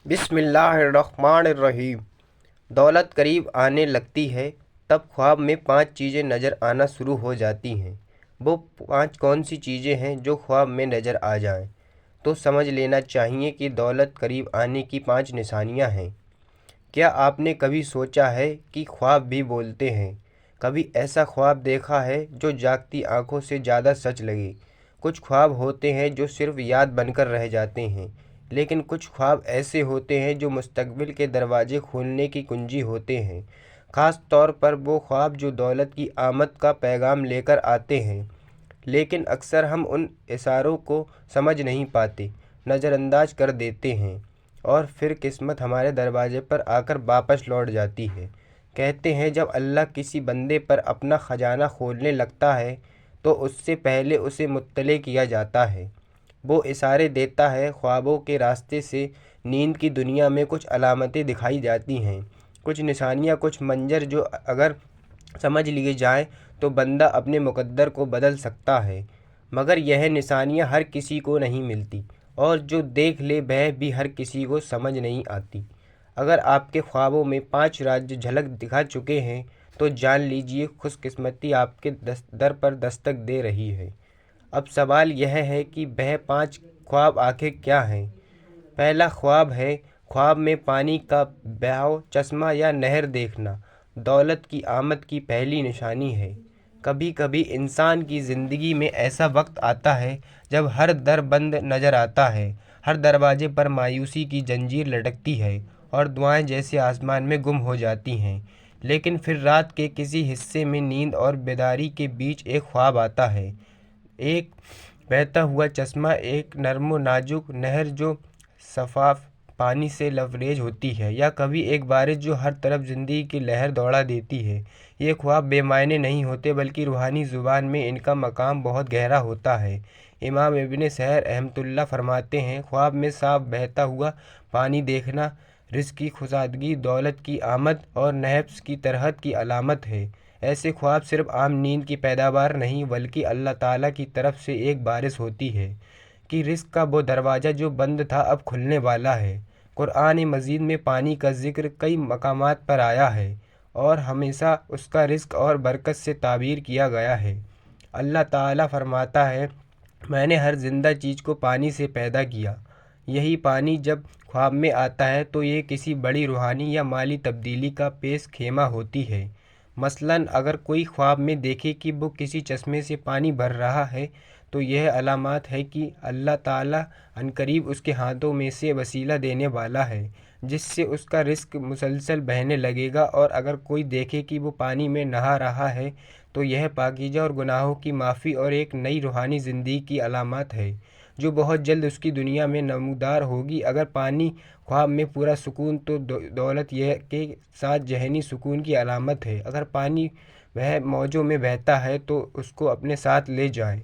बिस्मिल्लाहिर्रहमानिर्रहीम। दौलत करीब आने लगती है तब ख्वाब में 5 चीज़ें नज़र आना शुरू हो जाती हैं। वो 5 कौन सी चीज़ें हैं जो ख्वाब में नज़र आ जाएं, तो समझ लेना चाहिए कि दौलत करीब आने की 5 निशानियां हैं। क्या आपने कभी सोचा है कि ख्वाब भी बोलते हैं? कभी ऐसा ख्वाब देखा है जो जागती आंखों से ज़्यादा सच लगे? कुछ ख्वाब होते हैं जो सिर्फ याद बनकर रह जाते हैं, लेकिन कुछ ख्वाब ऐसे होते हैं जो मुस्तकबिल के दरवाजे खोलने की कुंजी होते हैं। ख़ास तौर पर वो ख्वाब जो दौलत की आमद का पैगाम लेकर आते हैं, लेकिन अक्सर हम उन इशारों को समझ नहीं पाते, नज़रअंदाज कर देते हैं और फिर किस्मत हमारे दरवाजे पर आकर वापस लौट जाती है। कहते हैं जब अल्लाह किसी बंदे पर अपना ख़जाना खोलने लगता है तो उससे पहले उसे मुत्तले किया जाता है। वो इशारे देता है, ख्वाबों के रास्ते से नींद की दुनिया में कुछ अलामतें दिखाई जाती हैं, कुछ निशानियाँ, कुछ मंजर जो अगर समझ लिए जाएं तो बंदा अपने मुकद्दर को बदल सकता है। मगर यह निशानियाँ हर किसी को नहीं मिलती, और जो देख ले वह भी हर किसी को समझ नहीं आती। अगर आपके ख्वाबों में 5 राज्य झलक दिखा चुके हैं तो जान लीजिए खुशकिस्मती आपके दर पर दस्तक दे रही है। अब सवाल यह है कि वह 5 ख्वाब आखिर क्या हैं। पहला ख्वाब है ख्वाब में पानी का बहाव, चश्मा या नहर देखना। दौलत की आमद की पहली निशानी है। कभी कभी इंसान की ज़िंदगी में ऐसा वक्त आता है जब हर दर बंद नज़र आता है, हर दरवाजे पर मायूसी की जंजीर लटकती है और दुआएं जैसे आसमान में गुम हो जाती हैं। लेकिन फिर रात के किसी हिस्से में नींद और बेदारी के बीच एक ख्वाब आता है, एक बहता हुआ चश्मा, एक नर्म नाजुक नहर जो शफाफ पानी से लबरेज होती है, या कभी एक बारिश जो हर तरफ ज़िंदगी की लहर दौड़ा देती है। ये ख्वाब बेमायने नहीं होते, बल्कि रूहानी ज़ुबान में इनका मकाम बहुत गहरा होता है। इमाम इब्न सहर रहमतुल्लाह फरमाते हैं, ख्वाब में साफ बहता हुआ पानी देखना रिज़्क़ की खुशादगी, दौलत की आमद और नहब्स की तरहत की अलामत है। ऐसे ख्वाब सिर्फ आम नींद की पैदावार नहीं, बल्कि अल्लाह ताला की तरफ से एक बारिश होती है कि रिज़्क़ का वो दरवाज़ा जो बंद था अब खुलने वाला है। कुरान मजीद में पानी का ज़िक्र कई मकामात पर आया है और हमेशा उसका रिज़्क़ और बरकत से ताबीर किया गया है। अल्लाह ताला फरमाता है, मैंने हर ज़िंदा चीज़ को पानी से पैदा किया। यही पानी जब ख्वाब में आता है तो ये किसी बड़ी रूहानी या माली तब्दीली का पेश खेमा होती है। मसलन अगर कोई ख्वाब में देखे कि वो किसी चश्मे से पानी भर रहा है, तो यह अलामत है कि अल्लाह ताला अनकरीब उसके हाथों में से वसीला देने वाला है, जिससे उसका रिज़्क़ मुसलसल बहने लगेगा। और अगर कोई देखे कि वो पानी में नहा रहा है, तो यह पाकीज़ा और गुनाहों की माफ़ी और एक नई रूहानी ज़िंदगी की अलामत है जो बहुत जल्द उसकी दुनिया में नमूदार होगी। अगर पानी ख्वाब में पूरा सुकून, तो दौलत यह के साथ जहनी सुकून की अलामत है। अगर पानी वह मौजों में बहता है तो उसको अपने साथ ले जाएं।